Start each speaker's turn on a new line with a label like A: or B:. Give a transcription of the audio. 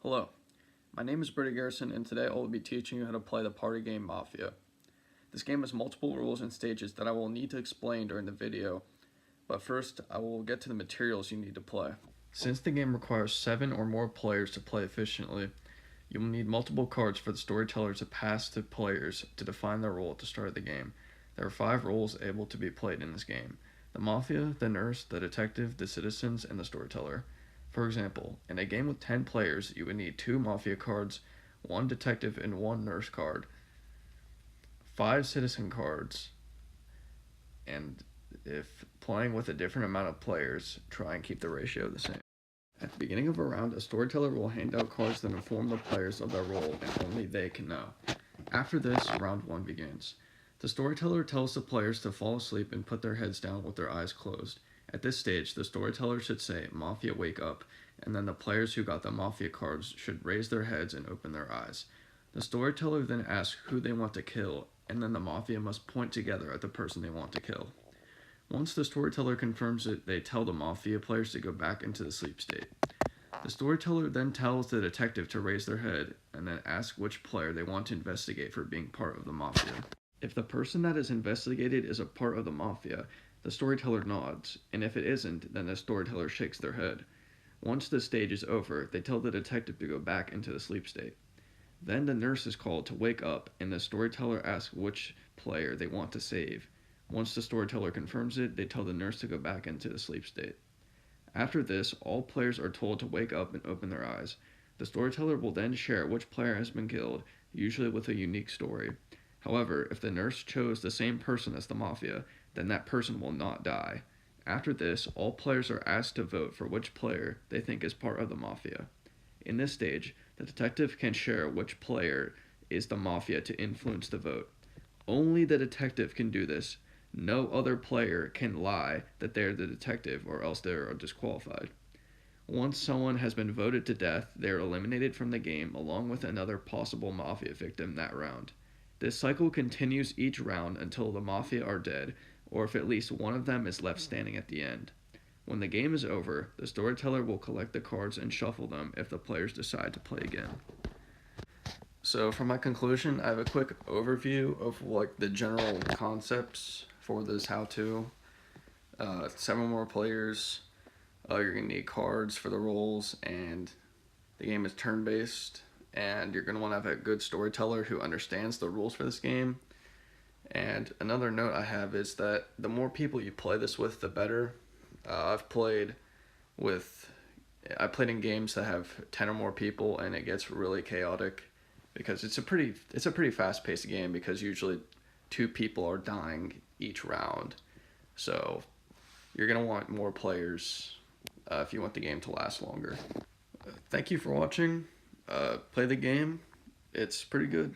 A: Hello, my name is Britta Garrison, and today I will be teaching you how to play the party game Mafia. This game has multiple rules and stages that I will need to explain during the video, but first I will get to the materials you need to play. Since the game requires 7 or more players to play efficiently, you will need multiple cards for the storyteller to pass to players to define their role at the start of the game. There are 5 roles able to be played in this game: the Mafia, the Nurse, the Detective, the Citizens, and the Storyteller. For example, in a game with 10 players, you would need 2 Mafia cards, 1 Detective and 1 Nurse card, 5 Citizen cards, and if playing with a different amount of players, try and keep the ratio the same. At the beginning of a round, a storyteller will hand out cards that inform the players of their role, and only they can know. After this, round 1 begins. The storyteller tells the players to fall asleep and put their heads down with their eyes closed. At this stage, the storyteller should say, "Mafia, wake up," and then the players who got the Mafia cards should raise their heads and open their eyes. The storyteller then asks who they want to kill, and then the Mafia must point together at the person they want to kill. Once the storyteller confirms it, they tell the Mafia players to go back into the sleep state. The storyteller then tells the detective to raise their head, and then ask which player they want to investigate for being part of the Mafia. If the person that is investigated is a part of the Mafia, the storyteller nods, and if it isn't, then the storyteller shakes their head. Once the stage is over, they tell the detective to go back into the sleep state. Then the nurse is called to wake up, and the storyteller asks which player they want to save. Once the storyteller confirms it, they tell the nurse to go back into the sleep state. After this, all players are told to wake up and open their eyes. The storyteller will then share which player has been killed, usually with a unique story. However, if the nurse chose the same person as the Mafia, then that person will not die. After this, all players are asked to vote for which player they think is part of the Mafia. In this stage, the detective can share which player is the Mafia to influence the vote. Only the detective can do this. No other player can lie that they're the detective, or else they are disqualified. Once someone has been voted to death, they are eliminated from the game along with another possible Mafia victim that round. This cycle continues each round until the Mafia are dead, or if at least one of them is left standing at the end. When the game is over, the storyteller will collect the cards and shuffle them if the players decide to play again. So for my conclusion, I have a quick overview of the general concepts for this how-to. 7 more players, you're going to need cards for the roles, and the game is turn-based, and you're going to want to have a good storyteller who understands the rules for this game. And another note I have is that the more people you play this with, the better. I played in games that have 10 or more people, and it gets really chaotic because it's a pretty fast-paced game, because usually 2 people are dying each round. So you're going to want more players if you want the game to last longer. Thank you for watching. Play the game. It's pretty good.